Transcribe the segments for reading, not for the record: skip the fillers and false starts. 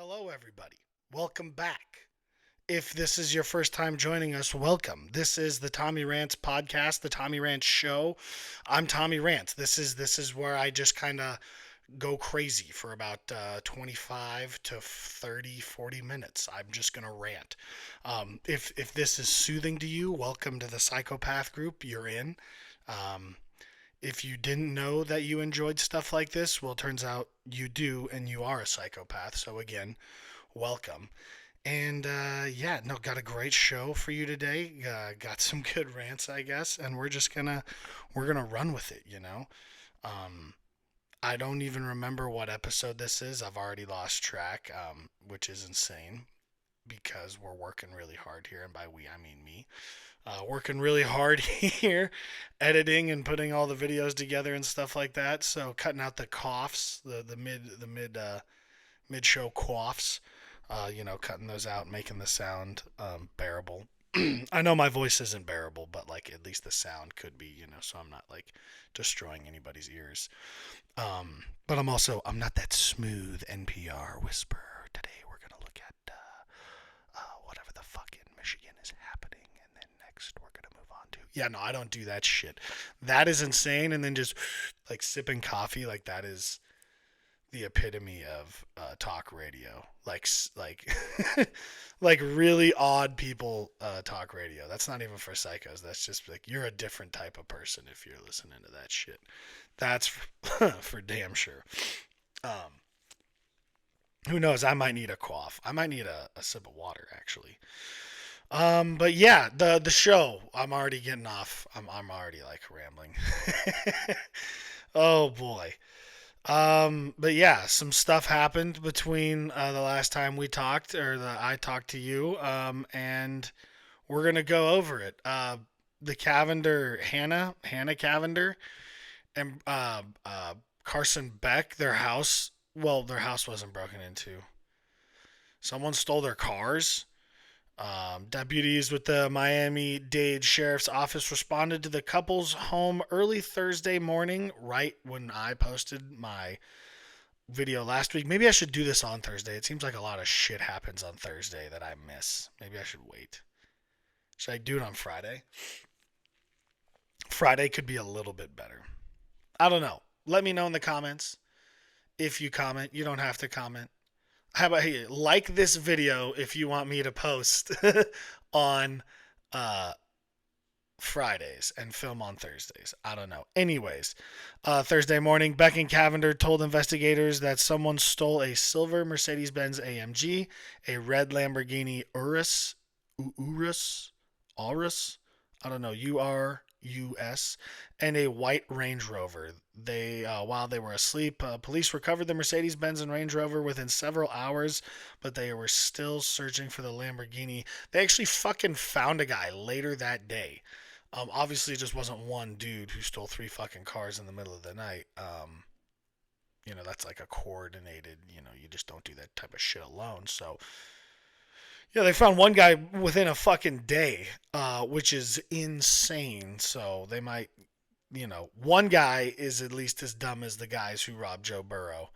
Hello, everybody. Welcome back. If this is your first time joining us, welcome. This is the Tommy Rants podcast, the Tommy Rants show. I'm Tommy Rants. This is where I just kind of go crazy for about 25 to 30, 40 minutes. I'm just gonna rant. If this is soothing to you, welcome to the psychopath group. You're in. Um, if you didn't know that you enjoyed stuff like this, well, turns out you do, and you are a psychopath. So again, welcome. And yeah, no, got a great show for you today. Got some good rants, I guess, and we're gonna run with it. Um, I don't even remember what episode this is. I've already lost track, which is insane because we're working really hard here, and by we I mean me. Working really hard here, editing and putting all the videos together and stuff like that. So cutting out the coughs, the mid show coughs. Cutting those out, making the sound bearable. I know my voice isn't bearable, but like at least the sound could be, so I'm not like destroying anybody's ears. But I'm not that smooth NPR whisperer. Today we're gonna look at whatever the fuck in Michigan is happening, and then next we're gonna move on to. Yeah, no, I don't do that shit. That is insane. And then just like sipping coffee, like that is the epitome of talk radio. Like like really odd people talk radio. That's not even for psychos. That's just like you're a different type of person if you're listening to that shit. That's for damn sure. Um, who knows? I might need a cough. I might need a sip of water actually. But yeah, the show. I'm already getting off. I'm already like rambling. Oh boy. But yeah, some stuff happened between the last time we talked, or I talked to you, and we're gonna go over it. The Cavender, Hannah Cavender, and Carson Beck, their house wasn't broken into. Someone stole their cars. Deputies with the Miami-Dade Sheriff's Office responded to the couple's home early Thursday morning, right when I posted my video last week. Maybe I should do this on Thursday. It seems like a lot of shit happens on Thursday that I miss. Maybe I should wait. Should I do it on Friday? Friday could be a little bit better. I don't know. Let me know in the comments. If you comment, you don't have to comment. How about here? Like this video if you want me to post on uh, Fridays and film on Thursdays. I don't know. Anyways, Thursday morning, Beck and Cavender told investigators that someone stole a silver Mercedes-Benz AMG, a red Lamborghini Urus, I don't know, URUS, and a white Range Rover. While they were asleep, police recovered the Mercedes-Benz and Range Rover within several hours, but they were still searching for the Lamborghini. They actually fucking found a guy later that day. Obviously, it just wasn't one dude who stole three fucking cars in the middle of the night. That's like a coordinated. You just don't do that type of shit alone. So, yeah, they found one guy within a fucking day, which is insane. So they might, one guy is at least as dumb as the guys who robbed Joe Burrow.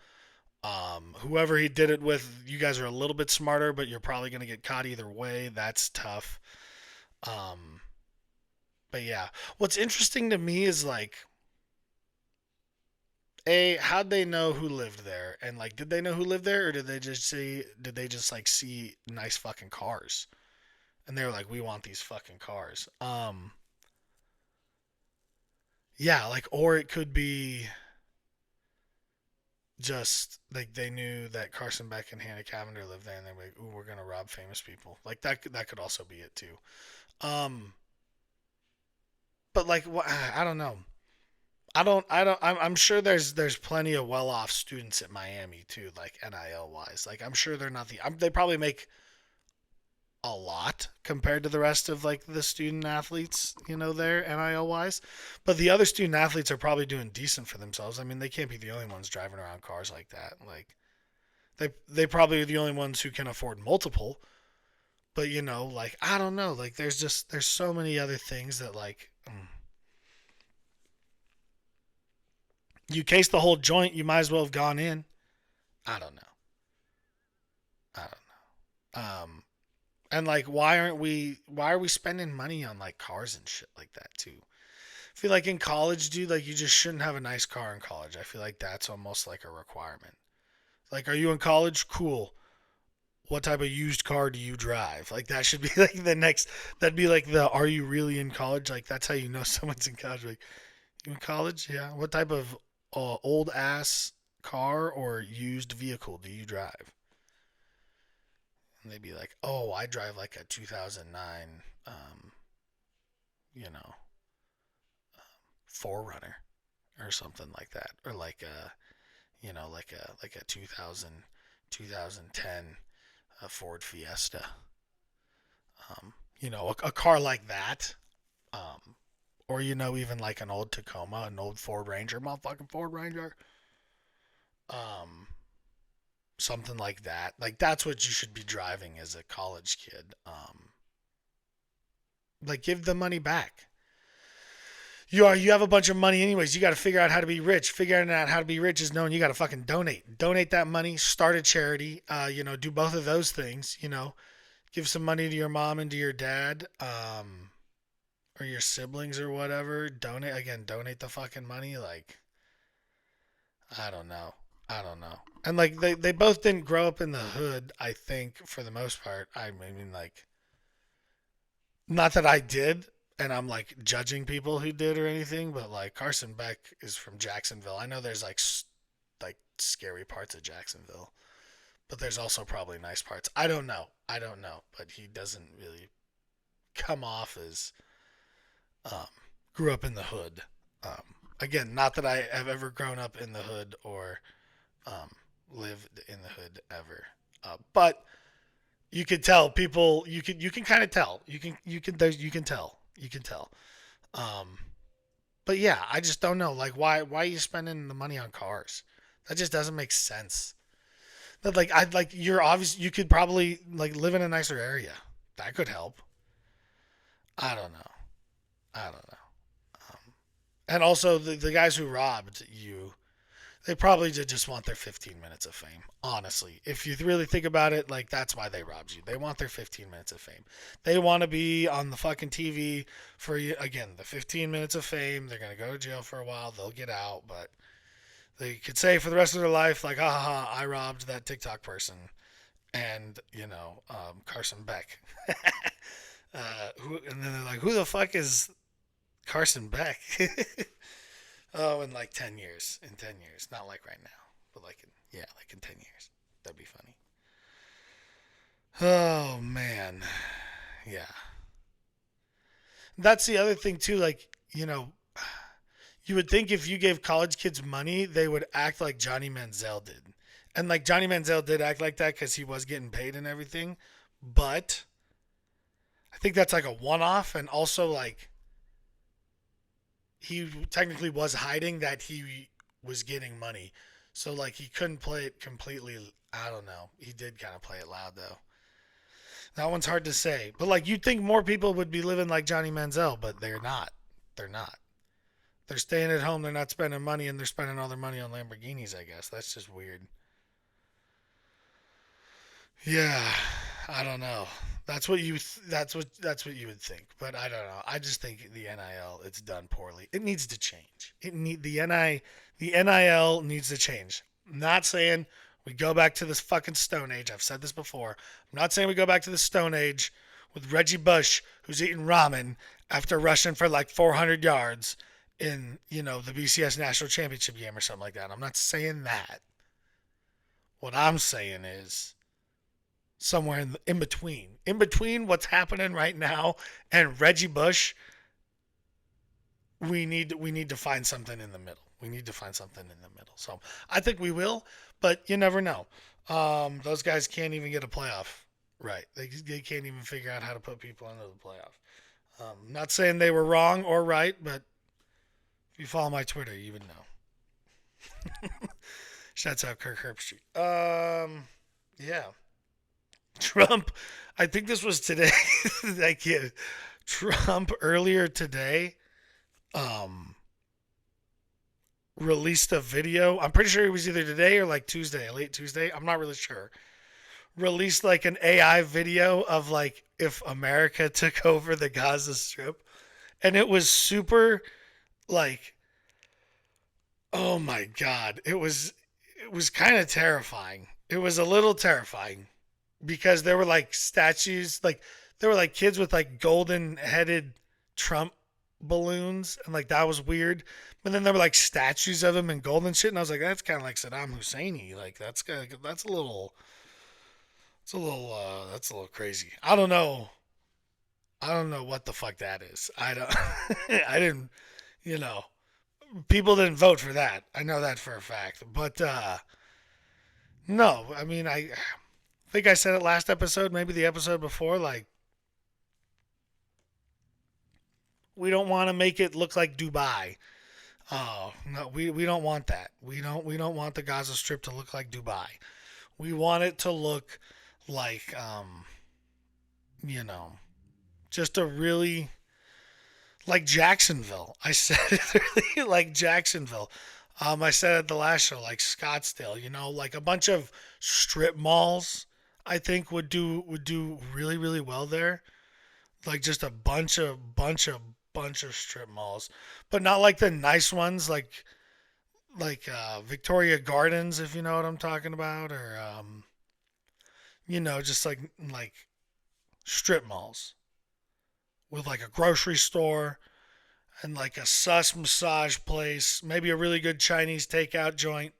Whoever he did it with, you guys are a little bit smarter, but you're probably going to get caught either way. That's tough. Um, but yeah, what's interesting to me is like, how'd they know who lived there? And like, did they know who lived there, or did they just like see nice fucking cars? And they were like, we want these fucking cars. Yeah, like, or it could be just like they knew that Carson Beck and Hannah Cavender lived there, and they were like, ooh, we're gonna rob famous people. Like that could also be it too. Um, but like, I don't know. I'm sure there's plenty of well-off students at Miami too, like NIL wise. Like I'm sure they're not they probably make a lot compared to the rest of like the student athletes, there NIL wise. But the other student athletes are probably doing decent for themselves. I mean, they can't be the only ones driving around cars like that. Like they probably are the only ones who can afford multiple. But like I don't know. Like there's so many other things that like. You case the whole joint, you might as well have gone in. I don't know. Um, and like, why are we spending money on like cars and shit like that too? I feel like in college, dude, like you just shouldn't have a nice car in college. I feel like that's almost like a requirement. Like, are you in college? Cool. What type of used car do you drive? Like that should be like the next. That'd be like the are you really in college? Like that's how you know someone's in college. Like you in college? Yeah. What type of old ass car or used vehicle do you drive? And they'd be like, oh, I drive like a 2009, you know, Forerunner or something like that, or like a, like a 2010 Ford Fiesta. A car like that. Um, or even like an old Tacoma, an old Ford Ranger, motherfucking Ford Ranger. Um, Something like that. Like that's what you should be driving as a college kid. Like give the money back. You have a bunch of money anyways. You got to figure out how to be rich. Figuring out how to be rich is knowing you got to fucking donate that money. Start a charity. Do both of those things. Give some money to your mom and to your dad, or your siblings or whatever. Donate the fucking money. Like I don't know. I don't know. And like they both didn't grow up in the hood, I think, for the most part. I mean like not that I did and I'm like judging people who did or anything, but like Carson Beck is from Jacksonville. I know there's like scary parts of Jacksonville, but there's also probably nice parts. I don't know. I don't know, but he doesn't really come off as um, grew up in the hood. Again, not that I have ever grown up in the hood or um, lived in the hood ever. But you could tell people. You can kind of tell. You can tell. Um, but yeah, I just don't know. Like, why are you spending the money on cars? That just doesn't make sense. But like, I like you're obvious. You could probably like live in a nicer area. That could help. I don't know. I don't know. Um, and also the guys who robbed you, they probably did just want their 15 minutes of fame. Honestly, if you really think about it, like that's why they robbed you. They want their 15 minutes of fame. They want to be on the fucking TV for again the 15 minutes of fame. They're gonna go to jail for a while. They'll get out, but they could say for the rest of their life, like, ah, ha, ha, I robbed that TikTok person, and Carson Beck. And then they're like, who the fuck is Carson Beck? Oh, in like 10 years. In 10 years. Not like right now, but like in 10 years. That'd be funny. Oh, man. Yeah. That's the other thing, too. Like, you would think if you gave college kids money, they would act like Johnny Manziel did. And like Johnny Manziel did act like that because he was getting paid and everything. But I think that's like a one off. And also, like, he technically was hiding that he was getting money. So like he couldn't play it completely. I don't know. He did kind of play it loud though. That one's hard to say. But like you'd think more people would be living like Johnny Manziel, but they're not. They're not. They're staying at home. They're not spending money, and they're spending all their money on Lamborghinis. I guess that's just weird. Yeah, I don't know. That's what you would think, but I don't know. I just think the NIL it's done poorly. It needs to change. The NIL needs to change. I'm not saying we go back to this fucking Stone Age. I've said this before. I'm not saying we go back to the Stone Age with Reggie Bush who's eating ramen after rushing for like 400 yards in the BCS national championship game or something like that. I'm not saying that. What I'm saying is somewhere in between what's happening right now and Reggie Bush, we need to find something in the middle. We need to find something in the middle. So I think we will, but you never know. Those guys can't even get a playoff right. They can't even figure out how to put people into the playoff. Not saying they were wrong or right, but if you follow my Twitter, you would know. Shouts out Kirk Herbstreit. Yeah. Trump, I think this was today. Like yeah, Trump earlier today um released a video. I'm pretty sure it was either today or like Tuesday, late Tuesday. I'm not really sure. released like an AI video of like if America took over the Gaza Strip, and it was super like, oh my god, it was kind of terrifying. It was a little terrifying because there were like statues, like there were like kids with like golden headed Trump balloons, and like that was weird. But then there were like statues of him in gold and shit, and I was like, that's kind of like Saddam Husseini. Like that's a little, that's a little crazy. I don't know. I don't know what the fuck that is. I don't. I didn't. You know, people didn't vote for that. I know that for a fact. But no, I mean, I think I said it last episode, maybe the episode before. Like, we don't want to make it look like Dubai. Oh no, we don't want that. We don't want the Gaza Strip to look like Dubai. We want it to look like you know, just a really like Jacksonville. I said it really like Jacksonville. I said it the last show, like Scottsdale. Like a bunch of strip malls. I think would do really really well there. Like just a bunch of strip malls, but not like the nice ones, like Victoria Gardens, if you know what I'm talking about, or just like strip malls with like a grocery store and like a sus massage place, maybe a really good Chinese takeout joint,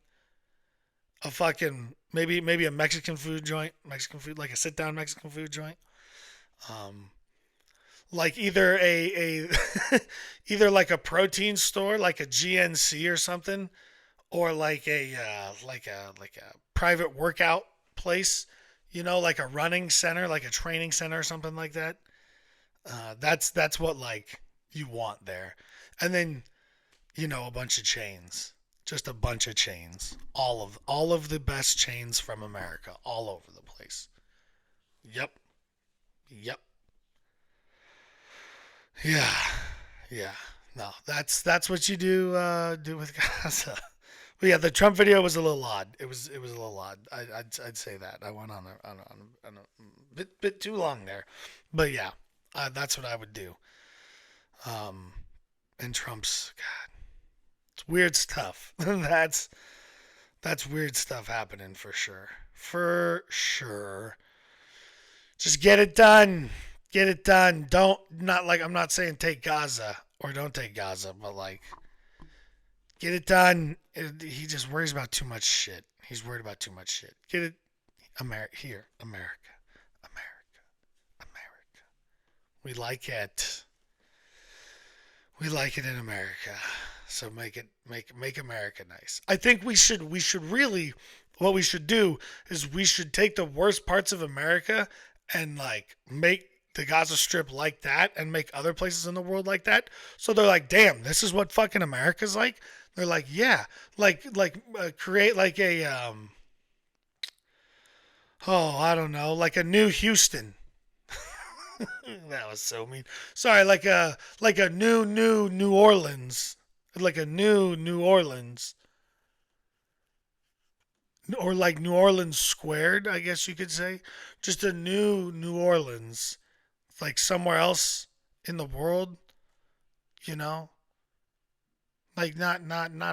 a fucking maybe a Mexican food like a sit down Mexican food joint. Um, like either a either like a protein store like a GNC or something, or like a private workout place, like a running center, like a training center or something like that. That's what like you want there. And then a bunch of chains, just a bunch of chains, all of the best chains from America, all over the place. Yep, yep, yeah, yeah. No, that's what you do with Gaza. But yeah, the Trump video was a little odd. It was a little odd. I'd say that I went on a bit too long there, but yeah, that's what I would do. Um, and Trump's God, it's weird stuff. That's weird stuff happening for sure. For sure. Just get it done. Get it done. Don't not like I'm not saying take Gaza or don't take Gaza, but like get it done. He just worries about too much shit. He's worried about too much shit. Get it, America here, America, America, America. We like it. We like it in America. So make America nice. I think we should really what we should do is we should take the worst parts of America and like make the Gaza Strip like that and make other places in the world like that. So they're like, "Damn, this is what fucking America's like." They're like, "Yeah." Create like a oh, I don't know, like a new Houston. That was so mean. Sorry, like a new New Orleans, like a new New Orleans, or like New Orleans squared, I guess you could say. Just a new New Orleans, like somewhere else in the world, you know, like not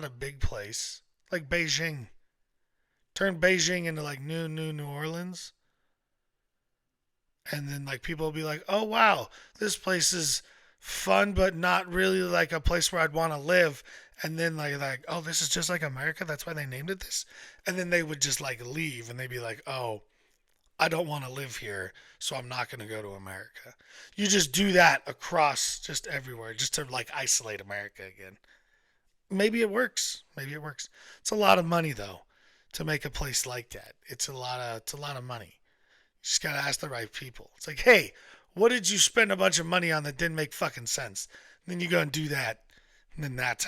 a big place, like Beijing. Turn Beijing into like new New Orleans, and then like people will be like, "Oh wow, this place is fun, but not really like a place where I'd want to live." And then like, "Oh, this is just like America. That's why they named it this." And then they would just like leave, and they'd be like, "Oh, I don't want to live here, so I'm not going to go to America." You just do that across just everywhere, just to like isolate America again. Maybe it works. Maybe it works. It's a lot of money though to make a place like that. It's a lot of money. You just gotta ask the right people. It's like, hey, what did you spend a bunch of money on that didn't make fucking sense? And then you go and do that, and then that's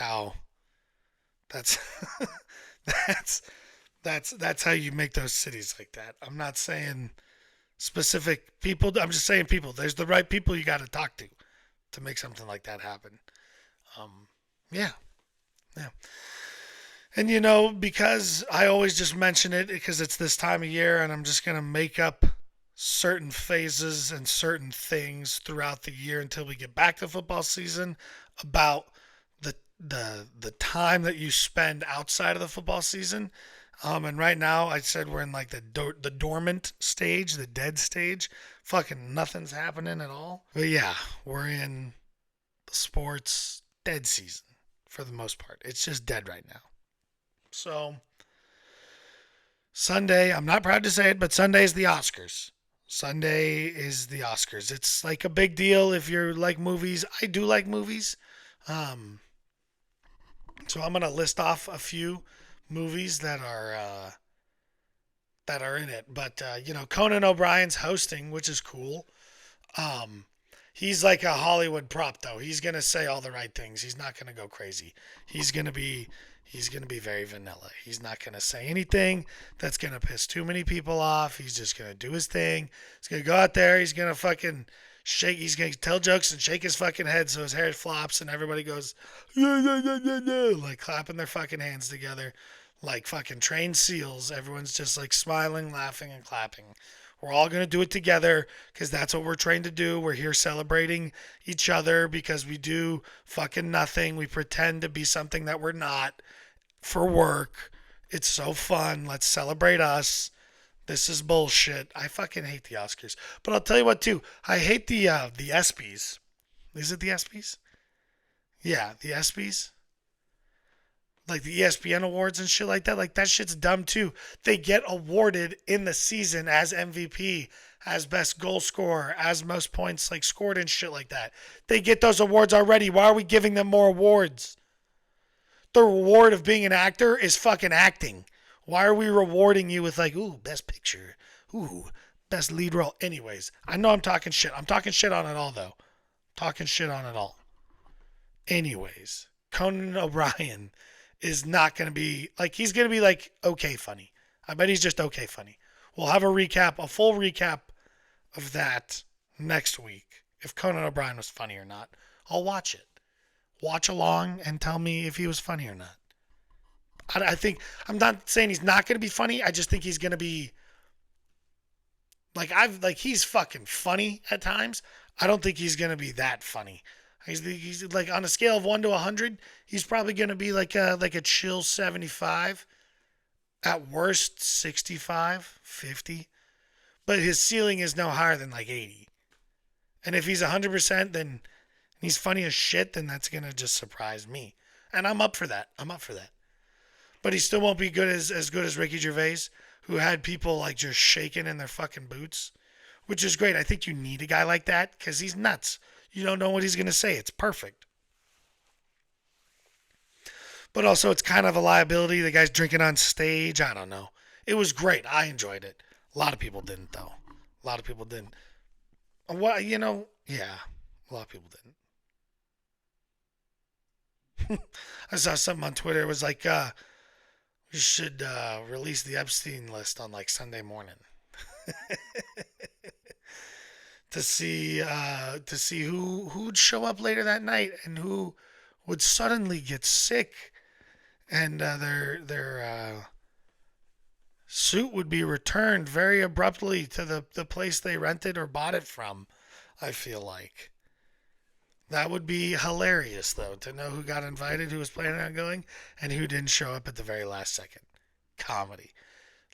that's that's how you make those cities like that. I'm not saying specific people. I'm just saying people. There's the right people you got to talk to make something like that happen. Um, yeah, yeah. And because I always just mention it because it's this time of year and I'm just going to make up certain phases and certain things throughout the year until we get back to football season about the time that you spend outside of the football season. And right now, I said we're in like the dormant stage, the dead stage. Fucking nothing's happening at all. But yeah, we're in the sports dead season for the most part. It's just dead right now. So Sunday, I'm not proud to say it, but Sunday is the Oscars. Sunday is the Oscars. It's like a big deal if you're like movies. I do like movies. Um, so I'm gonna list off a few movies that are in it. But Conan O'Brien's hosting, which is cool. Um, he's like a Hollywood prop though. He's gonna say all the right things. He's not gonna go crazy. He's gonna be he's gonna be very vanilla. He's not gonna say anything that's gonna piss too many people off. He's just gonna do his thing. He's gonna go out there. He's gonna fucking shake. He's gonna tell jokes and shake his fucking head so his hair flops and everybody goes yeah, yeah, yeah, yeah, yeah, like clapping their fucking hands together like fucking trained seals. Everyone's just like smiling, laughing, and clapping. We're all going to do it together because that's what we're trained to do. We're here celebrating each other because we do fucking nothing. We pretend to be something that we're not for work. It's so fun. Let's celebrate us. This is bullshit. I fucking hate the Oscars. But I'll tell you what too. I hate the ESPYs. Is it the ESPYs? Yeah, the ESPYs. Like the ESPN awards and shit like that. Like that shit's dumb too. They get awarded in the season as MVP, as best goal scorer, as most points like scored and shit like that. They get those awards already. Why are we giving them more awards? The reward of being an actor is fucking acting. Why are we rewarding you with like, ooh, best picture, ooh, best lead role? Anyways, I know I'm talking shit. I'm talking shit on it all though. Talking shit on it all. Anyways, Conan O'Brien is not going to be like he's going to be like okay funny. I bet he's just okay funny. We'll have a full recap of that next week. If Conan O'Brien was funny or not, I'll watch it. Watch along and tell me if he was funny or not. I think I'm not saying he's not going to be funny. I just think he's going to be like he's fucking funny at times. I don't think he's going to be that funny. He's like on a scale of 1 to 100, he's probably gonna be like a chill 75, at worst 65, 50. But his ceiling is no higher than like 80. And if he's 100%, then he's funny as shit. Then that's gonna just surprise me, and I'm up for that. I'm up for that. But he still won't be as good as Ricky Gervais, who had people like just shaking in their fucking boots, which is great. I think you need a guy like that because he's nuts. You don't know what he's going to say. It's perfect. But also, it's kind of a liability. The guy's drinking on stage. I don't know. It was great. I enjoyed it. A lot of people didn't, though. A lot of people didn't. Well, yeah. A lot of people didn't. I saw something on Twitter. It was like, we should release the Epstein list on like Sunday morning. To see who'd show up later that night and who would suddenly get sick and their suit would be returned very abruptly to the place they rented or bought it from. I feel like that would be hilarious though to know who got invited, who was planning on going, and who didn't show up at the very last second. Comedy.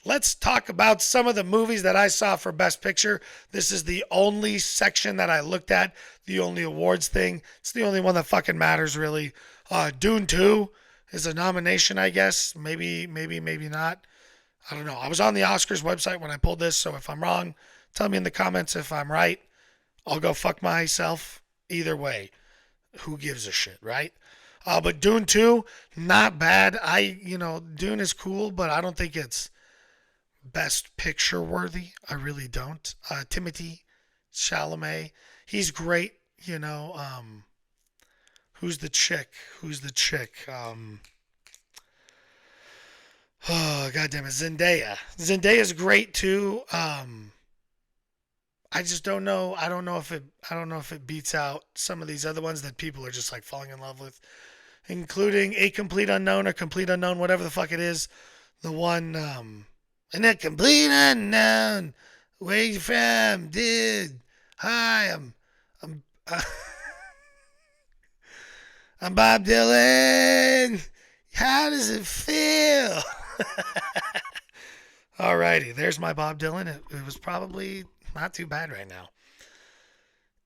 Let's talk about some of the movies that I saw for Best Picture. This is the only section that I looked at, the only awards thing. It's the only one that fucking matters, really. Dune 2 is a nomination, I guess. Maybe not. I don't know. I was on the Oscars website when I pulled this, so if I'm wrong, tell me in the comments. If I'm right, I'll go fuck myself. Either way, who gives a shit, right? But Dune 2, not bad. Dune is cool, but I don't think it's Best Picture worthy. I really don't. Timothy Chalamet, he's great. Who's the chick? Who's the chick? Oh goddamn it, Zendaya. Zendaya's great too. I just don't know. I don't know if it beats out some of these other ones that people are just like falling in love with. including A Complete Unknown or Complete Unknown, whatever the fuck it is. The one, in a complete unknown. Where you from, dude? Hi, I'm, I'm Bob Dylan. How does it feel? Alrighty, there's my Bob Dylan. It was probably not too bad right now.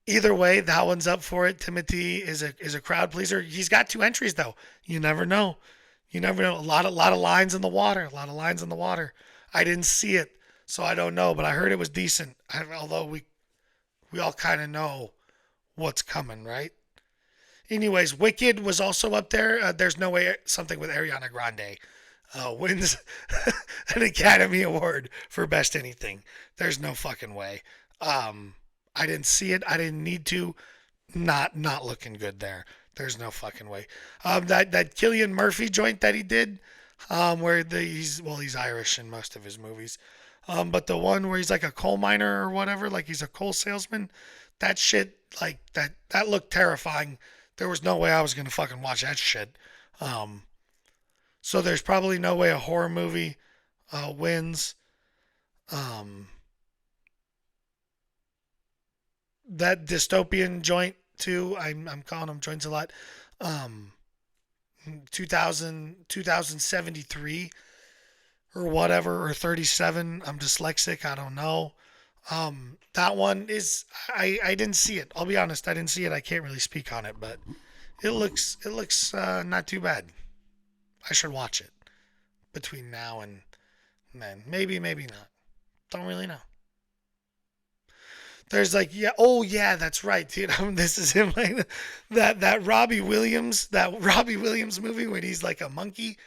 Either way, that one's up for it. Timothy is a crowd pleaser. He's got two entries though. You never know. You never know. A lot of lines in the water. A lot of lines in the water. I didn't see it, so I don't know. But I heard it was decent. Although we all kind of know what's coming, right? Anyways, Wicked was also up there. There's no way something with Ariana Grande wins an Academy Award for Best Anything. There's no fucking way. Um, I didn't see it. I didn't need to. Not looking good there. There's no fucking way. That Killian Murphy joint that he did, where he's Irish in most of his movies, but the one where he's like a coal miner or whatever, like he's a coal salesman, that shit like that looked terrifying. There was no way I was gonna fucking watch that shit. Um, so there's probably no way a horror movie wins. Um, that dystopian joint too. I'm calling them joints a lot. Um, 2073 or whatever or 37. I'm dyslexic. I don't know. That one is I didn't see it. I'll be honest. I didn't see it. I can't really speak on it, but it looks not too bad. I should watch it between now and then. Maybe not. Don't really know. There's like yeah, oh yeah, that's right, dude. This is him like that Robbie Williams movie when he's like a monkey.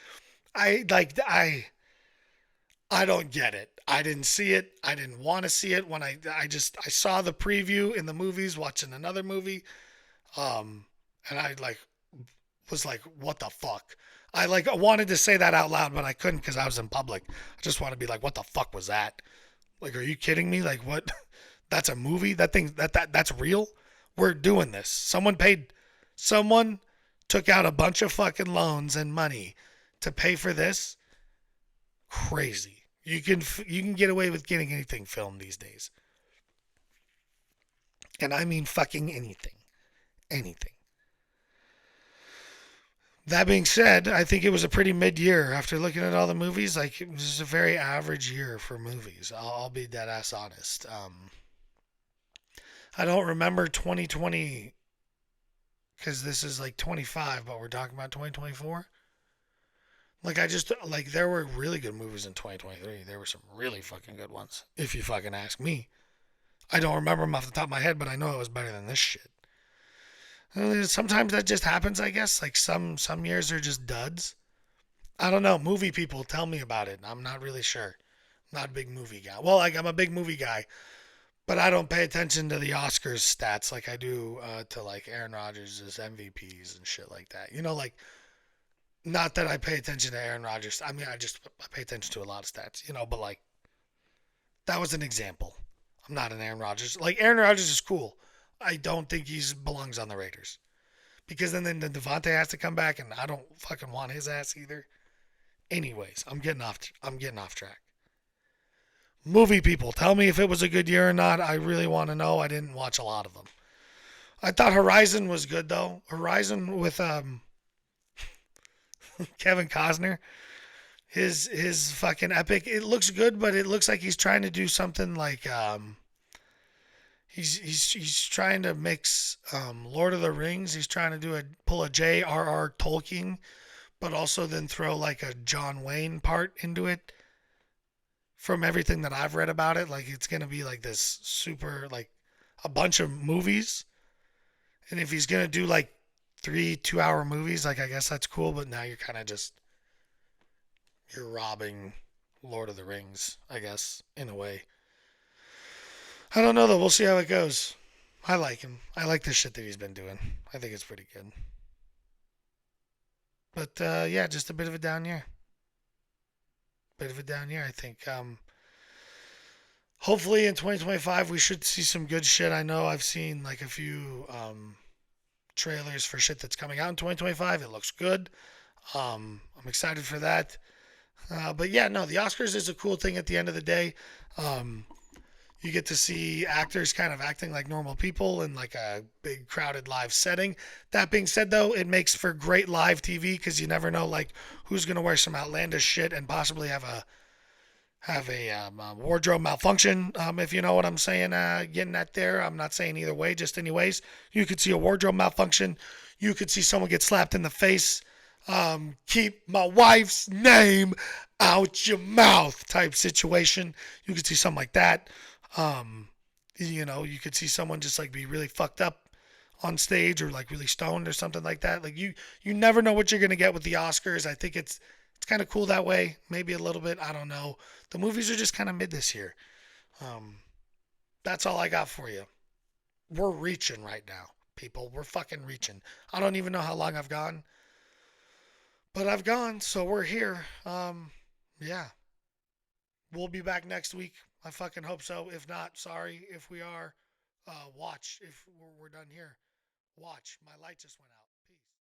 I don't get it. I didn't see it. I didn't want to see it when I saw the preview in the movies watching another movie. Um and I like was like what the fuck? I wanted to say that out loud but I couldn't cuz I was in public. I just want to be like what the fuck was that? Like, are you kidding me? Like, what? That's a movie. That's real. We're doing this. Someone took out a bunch of fucking loans and money to pay for this. Crazy. You can get away with getting anything filmed these days, and I mean fucking anything, anything. That being said, I think it was a pretty mid year after looking at all the movies. Like it was a very average year for movies. I'll be dead ass honest. I don't remember 2020 because this is like 25, but we're talking about 2024. Like I just like there were really good movies in 2023. There were some really fucking good ones. If you fucking ask me, I don't remember them off the top of my head, but I know it was better than this shit. Sometimes that just happens, I guess. Like some years are just duds. I don't know. Movie people tell me about it. I'm not really sure. I'm not a big movie guy. Well, like I'm a big movie guy, but I don't pay attention to the Oscars stats like I do to like Aaron Rodgers' MVPs and shit like that. Like not that I pay attention to Aaron Rodgers. I mean, I pay attention to a lot of stats, but like that was an example. I'm not an Aaron Rodgers. Like Aaron Rodgers is cool. I don't think he belongs on the Raiders because then the Devontae has to come back, and I don't fucking want his ass either. Anyways, I'm getting off. I'm getting off track. Movie people, tell me if it was a good year or not. I really want to know. I didn't watch a lot of them. I thought Horizon was good though. Horizon with Kevin Costner, his fucking epic. It looks good, but it looks like he's trying to do something like he's trying to mix Lord of the Rings. He's trying to pull a J.R.R. Tolkien, but also then throw like a John Wayne part into it. From everything that I've read about it, like it's gonna be like this super like a bunch of movies. And if he's gonna do like 3 2-hour movies, like I guess that's cool. But now you're kind of just you're robbing Lord of the Rings, I guess, in a way. I don't know though. We'll see how it goes. I like him. I like the shit that he's been doing. I think it's pretty good. But yeah, just a bit of a down year. Bit of a down year, I think. Hopefully in 2025 we should see some good shit. I know I've seen like a few trailers for shit that's coming out in 2025. It looks good. I'm excited for that. But yeah, no, the Oscars is a cool thing at the end of the day. Um, you get to see actors kind of acting like normal people in like a big crowded live setting. That being said, though, it makes for great live TV because you never know like who's gonna wear some outlandish shit and possibly have a wardrobe malfunction. If you know what I'm saying, getting at there. I'm not saying either way, just anyways. You could see a wardrobe malfunction. You could see someone get slapped in the face. Keep my wife's name out your mouth type situation. You could see something like that. Um, you could see someone just like be really fucked up on stage or like really stoned or something like that. Like you never know what you're gonna get with the Oscars. I think it's kind of cool that way. Maybe a little bit. I don't know. The movies are just kind of mid this year. Um, that's all I got for you. We're reaching right now, people. We're fucking reaching. I don't even know how long I've gone, but I've gone. So we're here. Yeah, we'll be back next week. I fucking hope so. If not, sorry. If we are, watch. If we're done here, watch. My light just went out. Peace.